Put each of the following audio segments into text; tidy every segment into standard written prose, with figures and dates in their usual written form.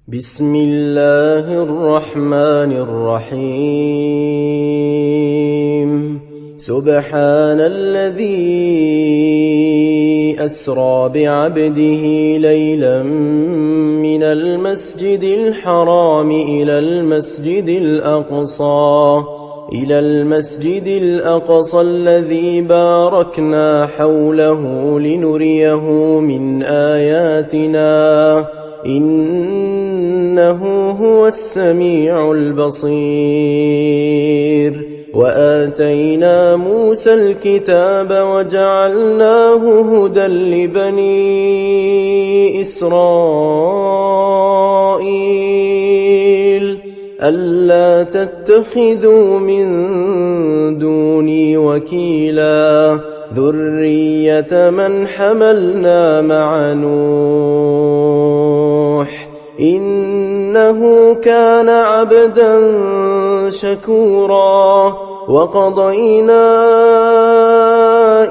بسم الله الرحمن الرحيم سبحان الذي أسرى بعبده ليلا من المسجد الحرام إلى المسجد الأقصى الذي باركنا حوله لنريه من آياتنا إنه هو السميع البصير وآتينا موسى الكتاب وجعلناه هدى لبني إسرائيل ألا تتخذوا من دوني وكيلا ذرية من حملنا مع نوح إنه كان عبدا شكورا وقضينا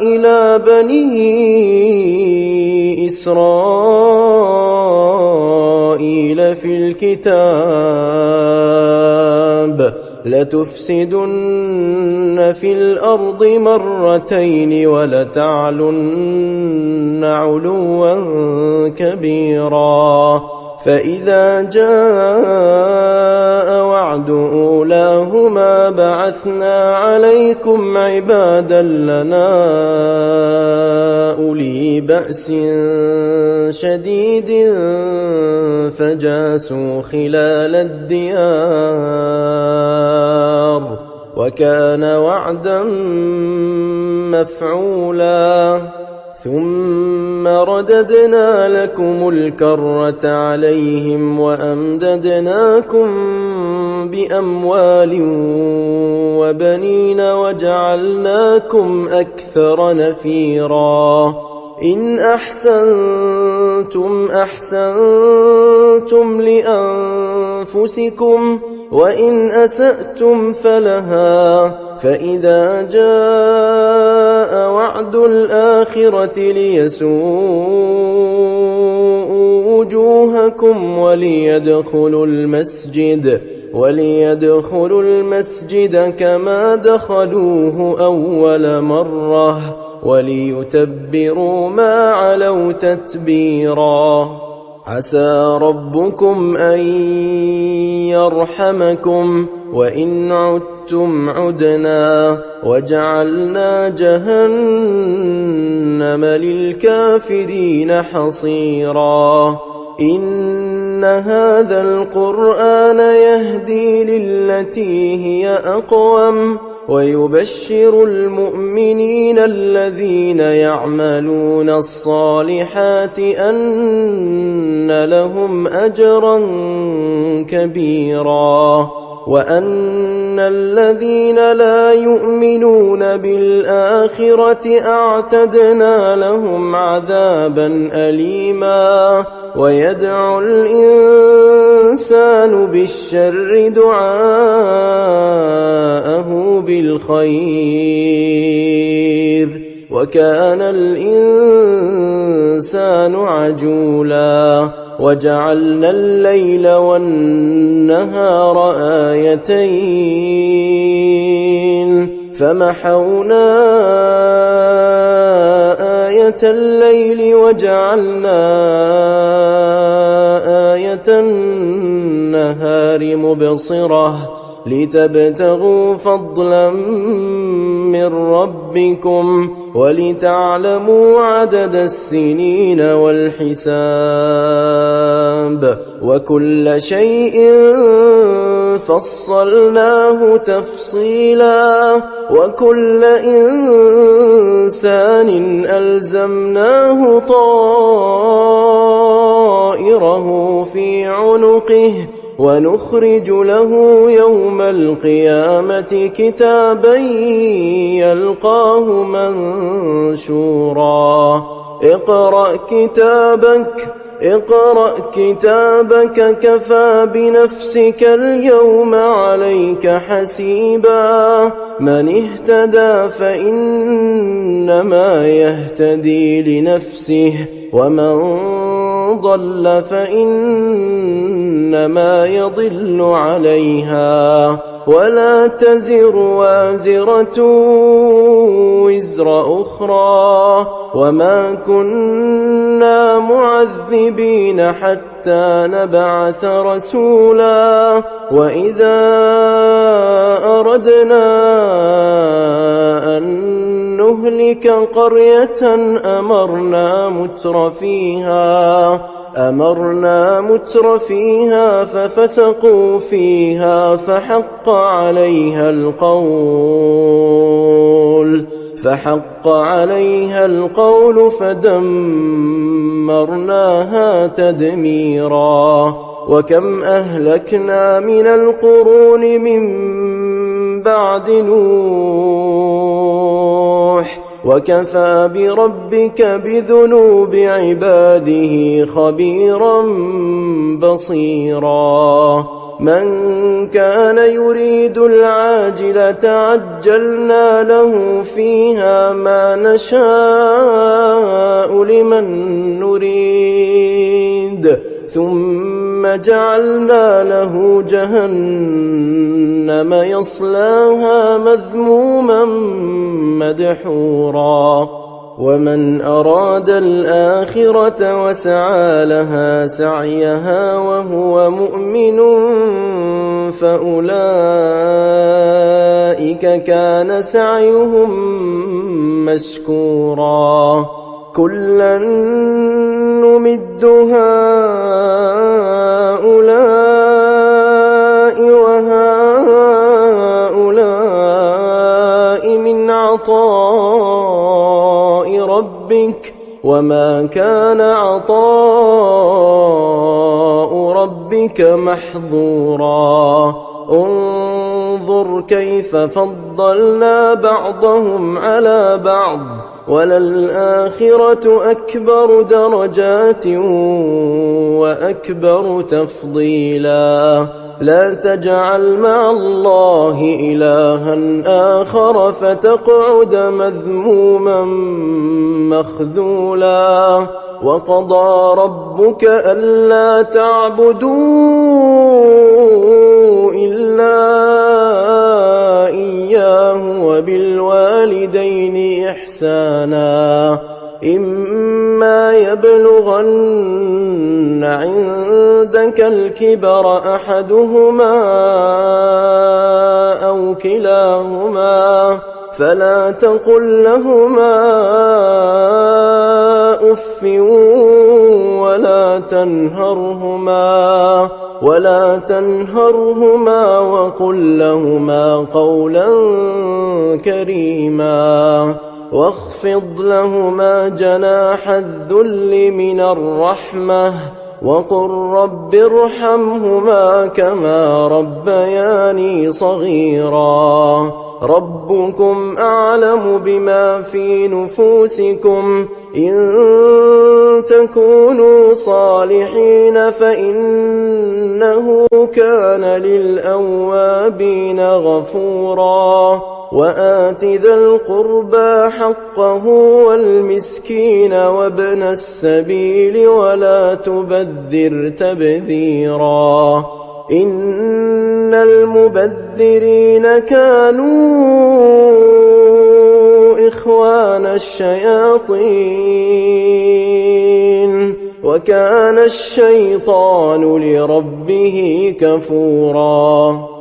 إلى بني إسرائيل في الكتاب لتفسدن في الأرض مرتين ولتعلن علوا كبيرا فإذا جاء وعد أولاهما بعثنا عليكم عبادا لنا أولي بأس شديد فجاسوا خلال الديار وكان وعدا مفعولا ثم رددنا لكم الكرة عليهم وأمددناكم بأموال وبنين وجعلناكم أكثر نفيرا إن أحسنتم أحسنتم لأنفسكم وإن أسأتم فلها فإذا جاء وعد الآخرة ليسوءوا وجوهكم وليدخلوا المسجد كما دخلوه أول مرة وليتبروا ما علوا تتبيرا عسى ربكم أن يرحمكم وإن عدتم عدنا وجعلنا جهنم للكافرين حصيرا إن هذا القرآن يهدي للتي هي أقوم ويبشر المؤمنين الذين يعملون الصالحات أن لهم أجرا كبيرا وأن الذين لا يؤمنون بالآخرة أعتدنا لهم عذابا أليما ويدعو الإنسان بالشر دعاءه بالخير وكان الإنسان عجولا وجعلنا الليل والنهار آيتين فمحونا آية الليل وجعلنا آية النهار مبصرة لتبتغوا فضلا من ربكم ولتعلموا عدد السنين والحساب وكل شيء فصلناه تفصيلا وكل إنسان ألزمناه طائره في عنقه ونخرج له يوم القيامة كتابا يلقاه منشورا اقرأ كتابك كفى بنفسك اليوم عليك حسيبا من اهتدى فإنما يهتدي لنفسه ومن ضل فإنما يضل عليها ولا تزر وازرة وزر أخرى وما كنا معذبين حتى نبعث رسولا وإذا أردنا أن نهلك قرية أمرنا متر فيها ففسقوا فيها فحق عليها القول فدمرناها تدميرا وكم أهلكنا من القرون من بعد نوح وكفى بربك بذنوب عباده خبيرا بصيرا من كان يريد العاجلة عجلنا له فيها ما نشاء لمن نريد ثم جعلنا له جهنم يصلاها مذموما مدحورا ومن أراد الآخرة وسعى لها سعيها وهو مؤمن فأولئك كان سعيهم مشكورا كلا نمد هؤلاء وهؤلاء من عطاء ربك وما كان عطاء ربك محظورا انظر كيف فضلنا بعضهم على بعض وللآخرة أكبر درجات وأكبر تفضيلا لا تجعل مع الله إلها آخر فتقعد مذموما مخذولا وقضى ربك ألا تعبدوا إلا إياه وبالوالدين إحسانا إما يبلغن عندك الكبر أحدهما أو كلاهما فلا تقل لهما أف ولا تنهرهما وقل لهما قولا كريما واخفض لهما جناح الذل من الرحمة وقل رب ارحمهما كما ربياني صغيرا ربكم أعلم بما في نفوسكم إن تكونوا صالحين فإنه كان للأوابين غفورا وآت ذا القربى حقه والمسكين وابن السبيل ولا تبذر تبذيرا إن المبذرين كانوا إخوان الشياطين وكان الشيطان لربه كفورا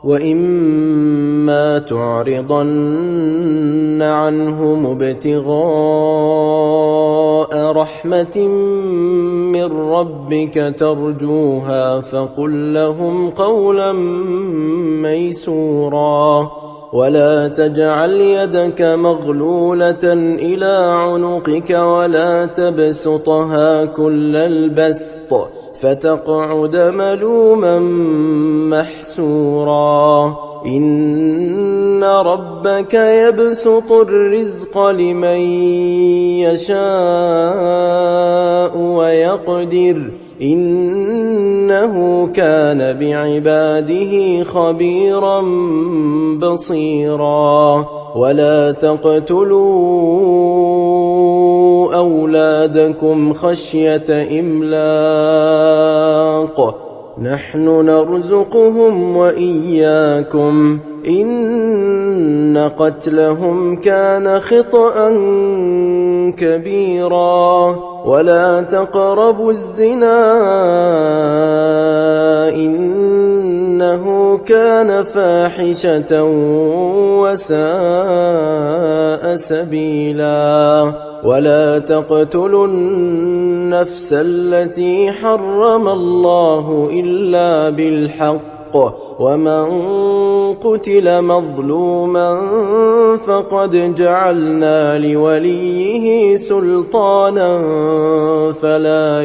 وإما تعرضن عنهم ابتغاء رحمة من ربك ترجوها فقل لهم قولا ميسورا ولا تجعل يدك مغلولة إلى عنقك ولا تبسطها كل البسط فتقعد ملوما محسورا إن ربك يبسط الرزق لمن يشاء ويقدر إنه كان بعباده خبيرا بصيرا ولا تقتلوا أولادكم خشية إملاق نحن نرزقهم وإياكم إن قتلهم كان خطأ كبيرا ولا تقربوا الزنا إنه كان فاحشة وساء سبيلا ولا تقتلوا النفس التي حرم الله إلا بالحق ومن قتل مظلوما فقد جعلنا لوليه سلطانا فلا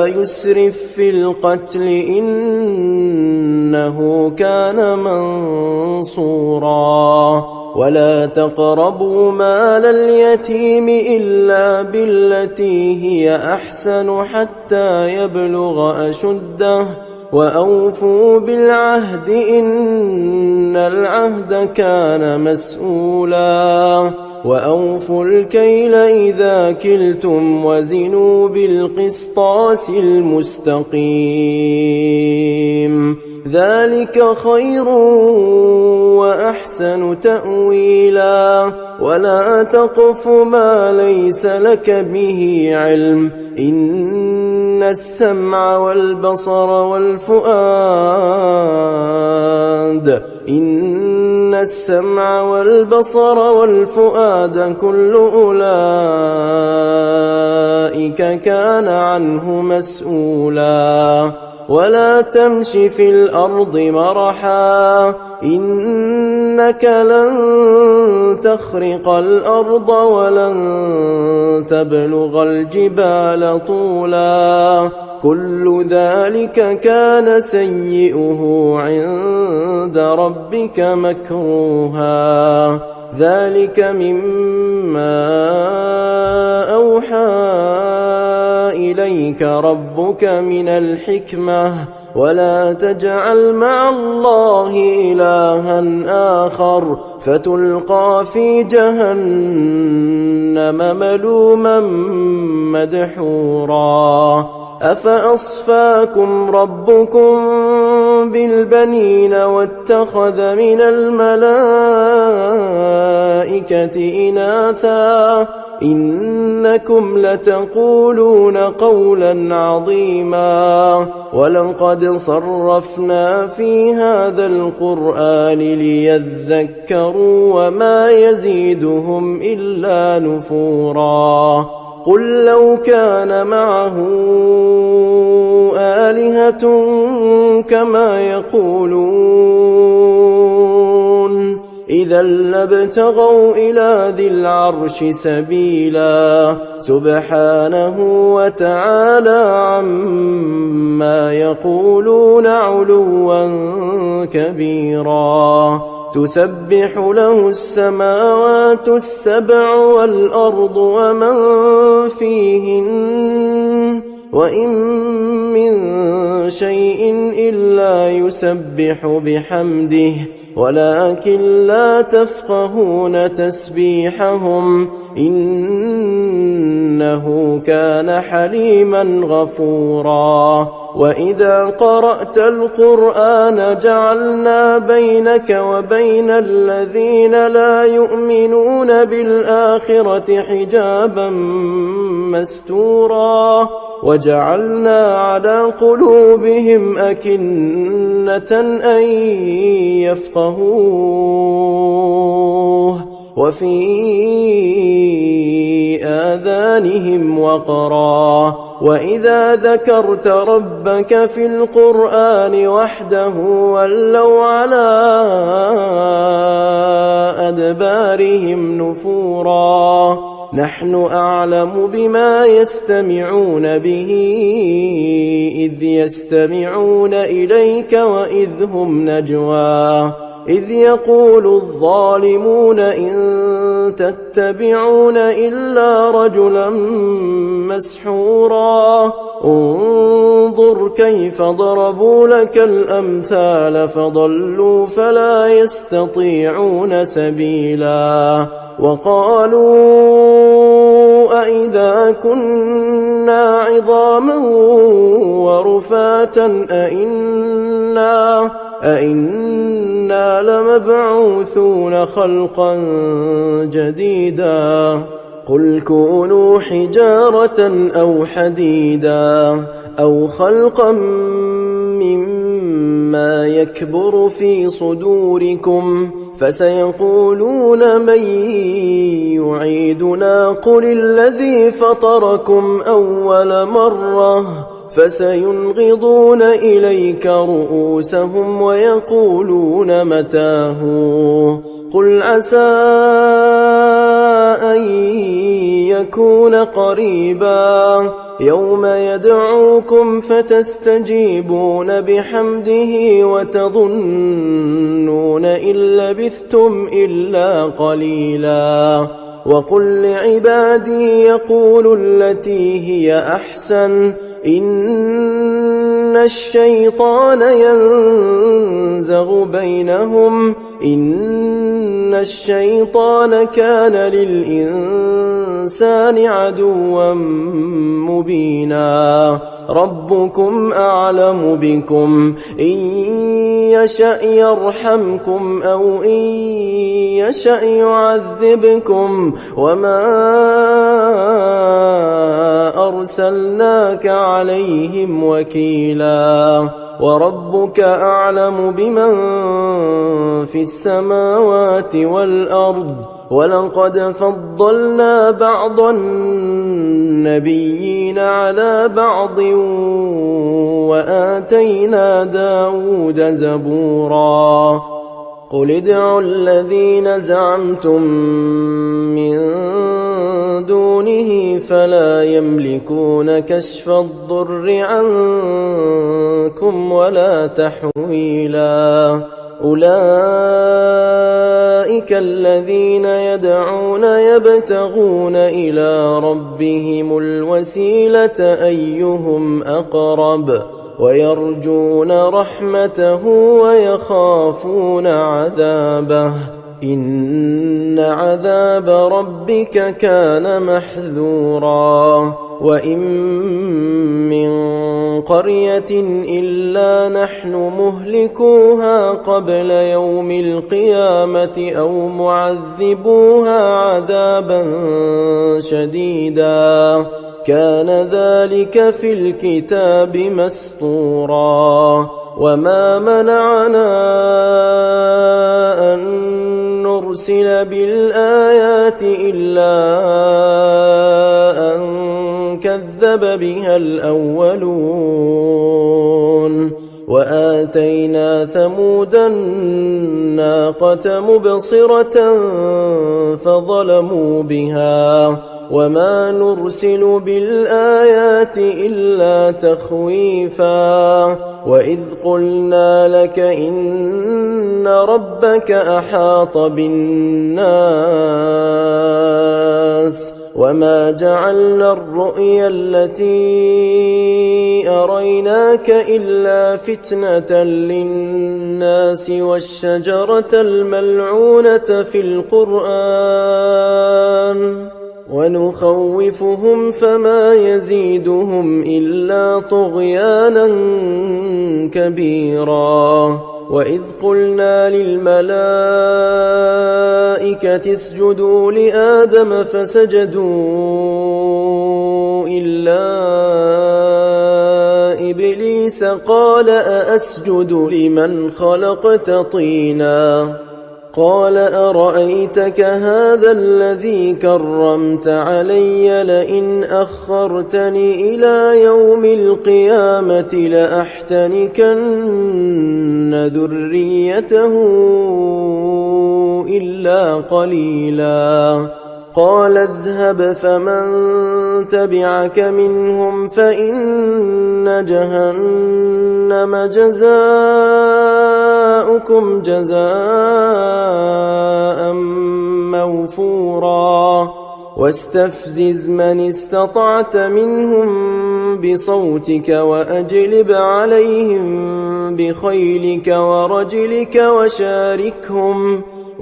يسرف في القتل إنه كان منصورا ولا تقربوا مال اليتيم إلا بالتي هي أحسن حتى يبلغ أشده وأوفوا بالعهد إن العهد كان مسؤولا وأوفوا الكيل إذا كلتم وزنوا بالقسطاس المستقيم ذلك خير وأحسن تأويلا ولا تقف ما ليس لك به علم إن السمع والبصر والفؤاد كل أولئك كان عنه مسؤولا ولا تمش في الأرض مرحا إنك لن تخرق الأرض ولن تبلغ الجبال طولا كل ذلك كان سيئه عند ربك مكروها ذلك مما أوحى إليك ربك من الحكمة ولا تجعل مع الله إلها آخر فتلقى في جهنم ملوما مدحورا أفأصفاكم ربكم بالبنين واتخذ من الملائكة إناثا إنكم لتقولون قولا عظيما ولقد صرفنا في هذا القرآن ليذكروا وما يزيدهم إلا نفورا قل لو كان معه آلهة كما يقولون إذا لابتغوا إلى ذي العرش سبيلا سبحانه وتعالى عما يقولون علوا كبيرا تسبح له السماوات السبع والأرض ومن فيهن وإن من شيء إلا يسبح بحمده ولكن لا تفقهون تسبيحهم إنه كان حليما غفورا وإذا قرأت القرآن جعلنا بينك وبين الذين لا يؤمنون بالآخرة حجابا مستورا وجعلنا على قلوبهم أكنة أن يفقهوه وفي آذانهم وقرا وإذا ذكرت ربك في القرآن وحده ولوا على أدبارهم نفورا نحن أعلم بما يستمعون به إذ يستمعون إليك وإذ هم نجوى إذ يقول الظالمون إن تتبعون إلا رجلا مسحورا انظر كيف ضربوا لك الأمثال فضلوا فلا يستطيعون سبيلا وقالوا أئذا كنا عظاما ورفاتا أئنا لمبعوثون خلقا جديدا قل كونوا حجارة أو حديدا أو خلقا مما يكبر في صدوركم فسيقولون من يعيدنا قل الذي فطركم أول مرة فسينغضون إليك رؤوسهم ويقولون متاه قل عسى أن يكون قريبا يوم يدعوكم فتستجيبون بحمده وتظنون إن لبثتم إلا قليلا وقل لعبادي يقولوا التي هي أحسن إن الشيطان ينزغ بينهم إن الشيطان كان للإنسان عدوا مبينا ربكم أعلم بكم إن يشأ يرحمكم أو إن يشأ يعذبكم وما أرسلناك عليهم وكيلا وربك أعلم بمن في السماوات والأرض ولقد فضلنا بعض النبيين على بعض وآتينا داود زبورا قل ادعوا الذين زعمتم من دونه فلا يملكون كشف الضر عنكم ولا تحويلا أولئك الذين يدعون يبتغون إلى ربهم الوسيلة أيهم أقرب ويرجون رحمته ويخافون عذابه إن عذاب ربك كان محذورا وإن من قرية إلا نحن مهلكوها قبل يوم القيامة أو معذبوها عذابا شديدا كان ذلك في الكتاب مسطورا وما منعنا أن نرسل بالآيات إلا أن كذب بها الأولون وآتينا ثمود الناقة مبصرة فظلموا بها وما نرسل بالآيات إلا تخويفا وإذ قلنا لك إن ربك أحاط بالناس وما جعلنا الرؤيا التي أريناك إلا فتنة للناس والشجرة الملعونة في القرآن ونخوفهم فما يزيدهم إلا طغيانا كبيرا وإذ قلنا للملائكة اسجدوا لآدم فسجدوا إلا إبليس قال أأسجد لمن خلقت طينا قال أرأيتك هذا الذي كرمت علي لئن أخرتني إلى يوم القيامة لأحتنكن ذريته إلا قليلا قال اذهب فمن تبعك منهم فإن جهنم جزاؤكم جزاء موفورا واستفزز من استطعت منهم بصوتك وأجلب عليهم بخيلك ورجلك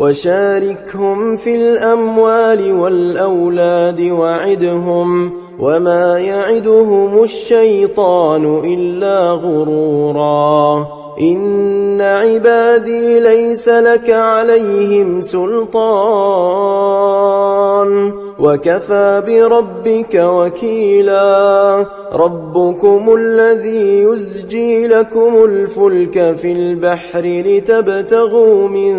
وشاركهم في الأموال والأولاد وعدهم وما يعدهم الشيطان إلا غرورا إن عبادي ليس لك عليهم سلطان وكفى بربك وكيلا ربكم الذي يزجي لكم الفلك في البحر لتبتغوا من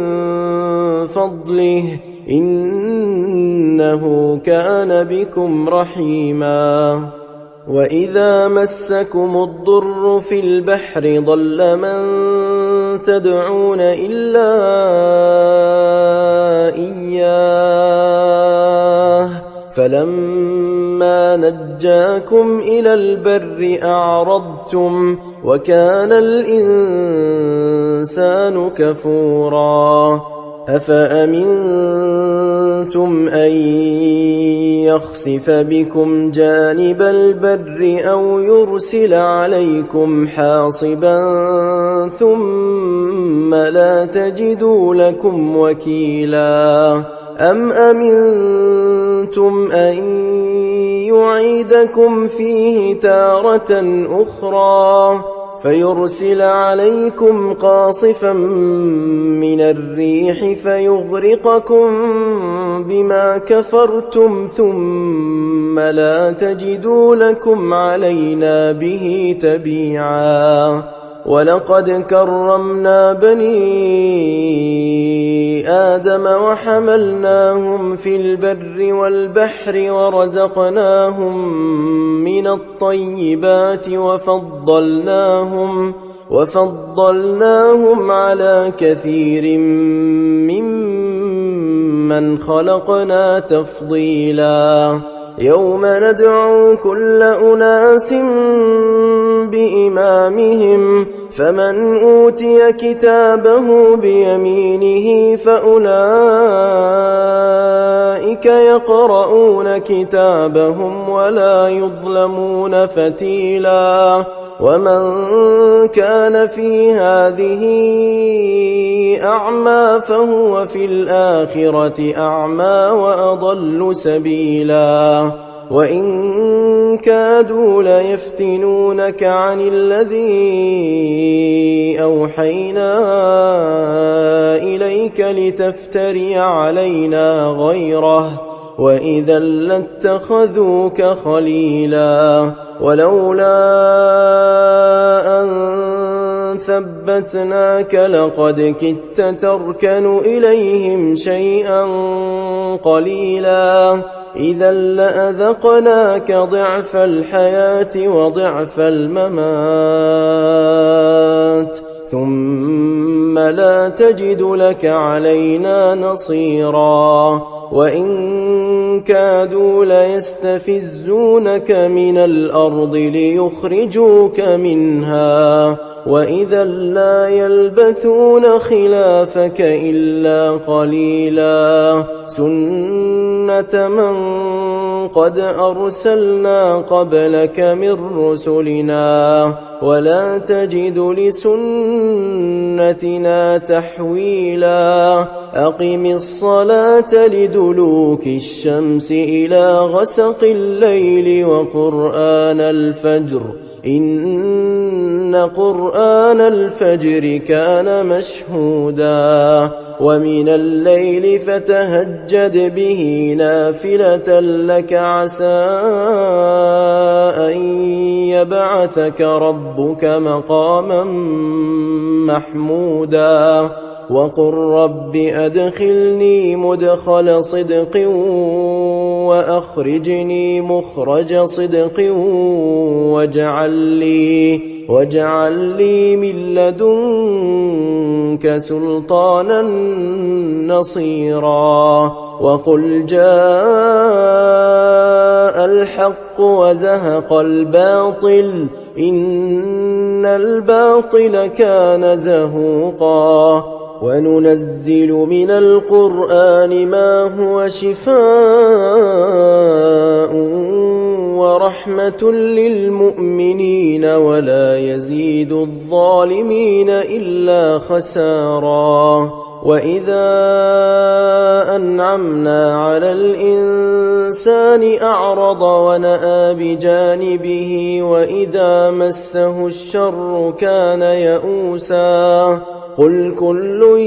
فضله إنه كان بكم رحيما وإذا مسكم الضر في البحر ضل من تدعون إلا إياه فلما نجاكم إلى البر أعرضتم وكان الإنسان كفورا أفأمنتم أن يخسف بكم جانب البر أو يرسل عليكم حاصبا ثم لا تجدوا لكم وكيلا أم أمنتم أن يعيدكم فيه تارة أخرى فيرسل عليكم قاصفا من الريح فيغرقكم بما كفرتم ثم لا تجدوا لكم علينا به تبيعا ولقد كرمنا بني آدم وحملناهم في البر والبحر ورزقناهم من الطيبات وفضلناهم على كثير ممن خلقنا تفضيلا يوم ندعو كل أناس بإمامهم فمن أوتي كتابه بيمينه فأولئك يقرؤون كتابهم ولا يظلمون فتيلا ومن كان في هذه أعمى فهو في الآخرة أعمى وأضل سبيلا وإن كادوا ليفتنونك عن الذي أوحينا إليك لتفتري علينا غيره وإذا لاتخذوك خليلا ولولا أن ثبتناك لقد كدت تركن إليهم شيئا قليلا إذا لأذقناك ضعف الحياة وضعف الممات ثم لا تجد لك علينا نصيرا وإن كادوا ليستفزونك من الأرض ليخرجوك منها وإذا لا يلبثون خلافك إلا قليلا سنة من قد أرسلنا قبلك من رسلنا ولا تجد لسنتنا تحويلا أقم الصلاة لدلوك الشمس إلى غسق الليل وقرآن الفجر إن قرآن الفجر كان مشهودا ومن الليل فتهجد به نافلة لك عسى أن يبعثك ربك مقاما محمودا وقل رب أدخلني مدخل صدق وأخرجني مخرج صدق واجعل لي من لدنك سلطانا نصيرا وقل جاء الحق وزهق الباطل إن الباطل كان زهوقا وننزل من القرآن ما هو شفاء ورحمة للمؤمنين ولا يزيد الظالمين إلا خسارا وإذا أنعمنا على الإنسان أعرض ونأى بجانبه وإذا مسه الشر كان يئوسا قل كل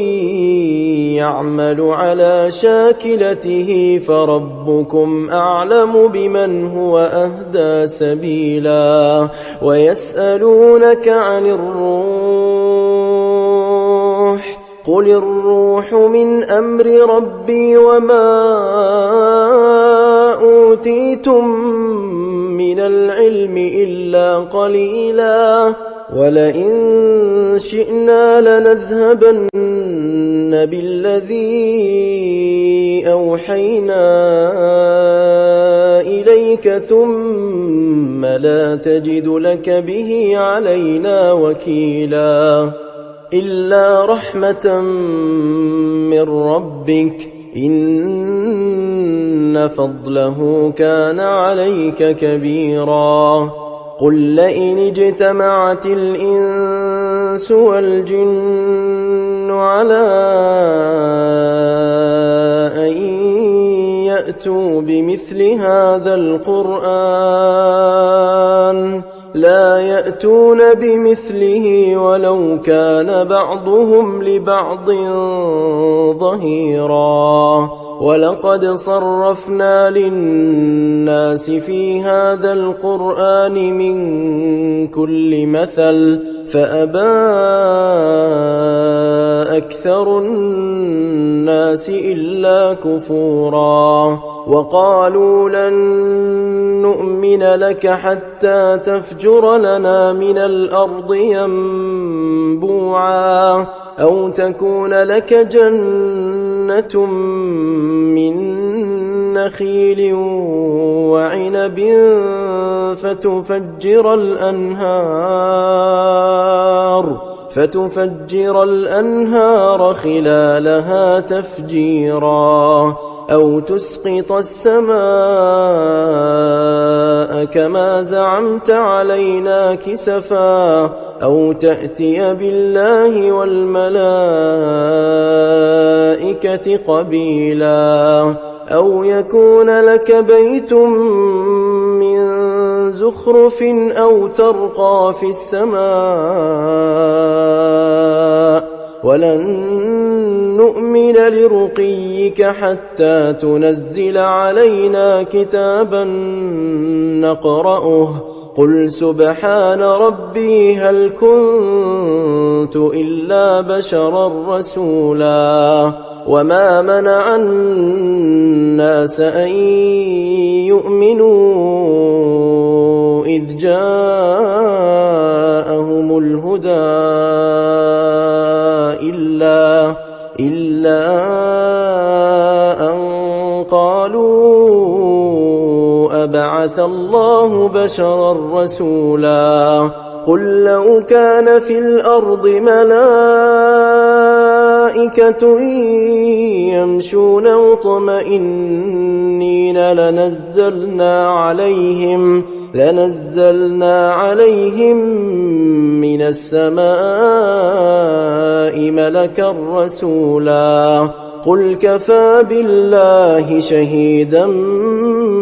يعمل على شاكلته فربكم أعلم بمن هو أهدى سبيلا ويسألونك عن الروح قل الروح من أمر ربي وما أوتيتم من العلم إلا قليلا ولئن شئنا لنذهبن بالذي أوحينا إليك ثم لا تجد لك به علينا وكيلا إلا رحمة من ربك إن فضله كان عليك كبيرا قل لئن اجتمعت الإنس والجن على أن يأتوا بمثل هذا القرآن لا يأتون بمثله ولو كان بعضهم لبعض ظهيرا ولقد صرفنا للناس في هذا القرآن من كل مثل فأبى أكثر الناس إلا كفورا وقالوا لن نؤمن لك حتى تفجر لنا من الأرض ينبوعا أو تكون لك جنة من نخيل وعنب فتفجر الأنهار خلالها تفجيرا أو تسقط السماء كما زعمت علينا كسفا أو تأتي بالله والملائكة قبيلا أو يكون لك بيت من زخرف أو ترقى في السماء ولن نؤمن لرقيك حتى تنزل علينا كتابا نقرأه قل سبحان ربي هل كنت إلا بشرا رسولا وما منع الناس أن يؤمنوا إذ جاءهم الهدى إلا أن قالوا أبعث الله بشرا رسولا قل لو كان في الأرض ملائكة يمشون مطمئنين لنزلنا عليهم من السماء ملكا رسولا قل كفى بالله شهيدا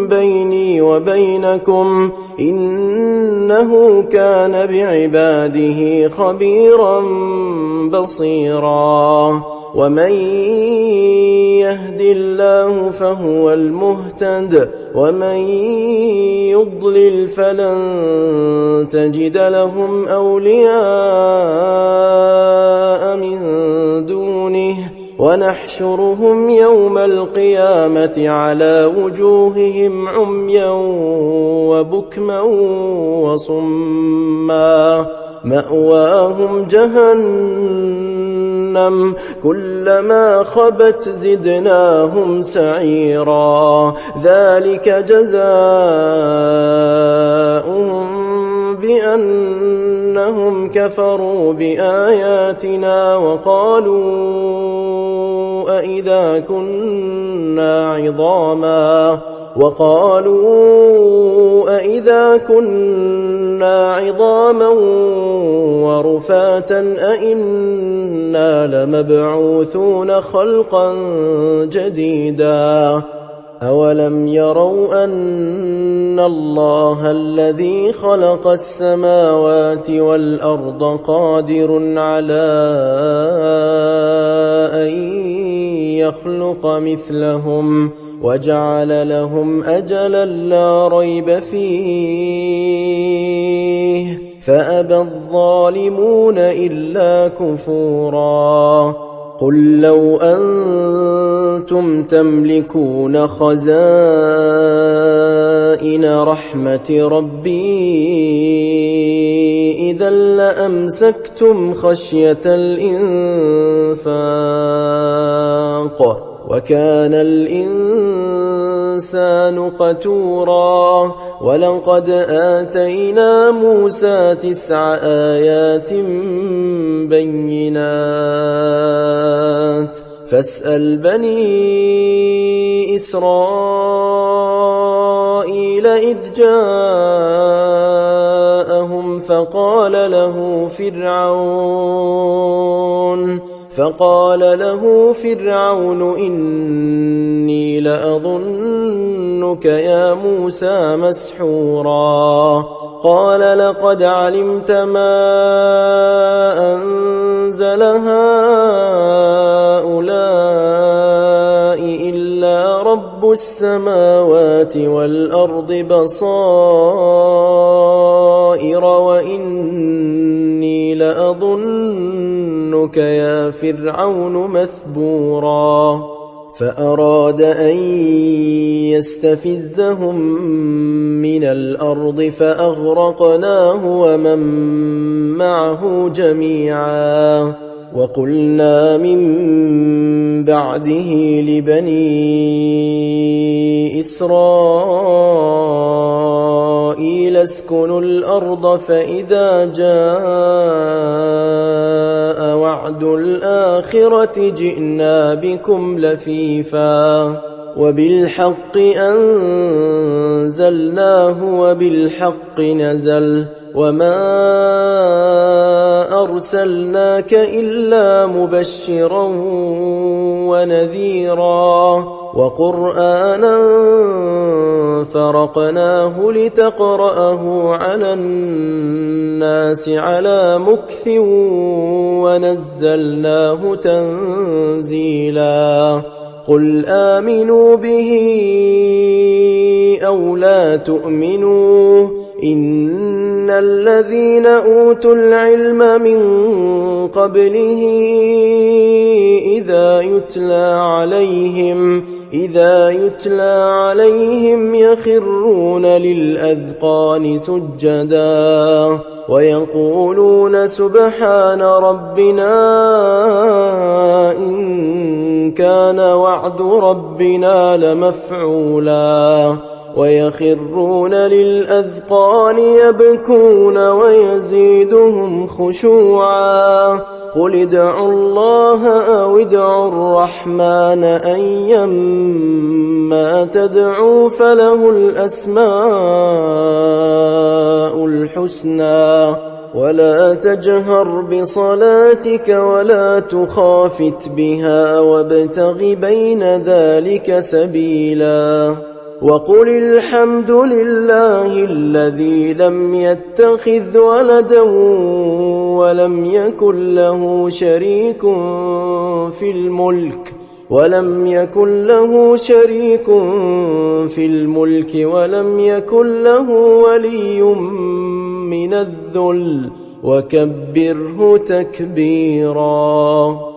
بيني وبينكم إنه كان بعباده خبيرا بصيرا ومن يهد الله فهو المهتد ومن يضلل فلن تجد لهم أولياء من دونه ونحشرهم يوم القيامة على وجوههم عميا وبكما وصما مأواهم جهنم كلما خبت زدناهم سعيرا ذلك جزاؤهم بأنهم كفروا بآياتنا وقالوا أئذا كنا عظاما ورفاتا أئنا لمبعوثون خلقا جديدا أولم يروا أن الله الذي خلق السماوات والأرض قادر على أن يخلق مثلهم وجعل لهم أجلا لا ريب فيه فأبى الظالمون إلا كفورا قل لو أنتم تملكون خزائن رحمة ربي إذا لأمسكتم خشية الإنفاق وكان الإنسان قتورا ولقد آتينا موسى 9 آيات بينات فاسأل بني إسرائيل إذ جاءهم فقال له فرعون إني لأظنك يا موسى مسحورا قال لقد علمت ما أنزل هؤلاء إلا رب السماوات والأرض بصائر وإني لأظنك يا فرعون مثبورا فأراد أن يستفزهم من الأرض فأغرقناه ومن معه جميعا وقلنا من بعده لبني إسرائيل اسكنوا الأرض فإذا جاء وعد الآخرة جئنا بكم لفيفا وبالحق أنزلناه وبالحق نزل وما أرسلناك إلا مبشرا ونذيرا وقرآنا فرقناه لتقرأه على الناس على مكث ونزلناه تنزيلا قل آمنوا به أو لا تؤمنوا إن الذين أوتوا العلم من قبله إذا يتلى عليهم يخرون للأذقان سجدا ويقولون سبحان ربنا إن كان وعد ربنا لمفعولا ويخرون للأذقان يبكون ويزيدهم خشوعا قل ادعوا الله أو ادعوا الرحمن أيما تدعوا فله الأسماء الحسنى ولا تجهر بصلاتك ولا تخافت بها وابتغ بين ذلك سبيلا وقل الحمد لله الذي لم يتخذ ولدا ولم يكن له شريك في الملك ولم يكن له ولي من الذل وكبره تكبيرا.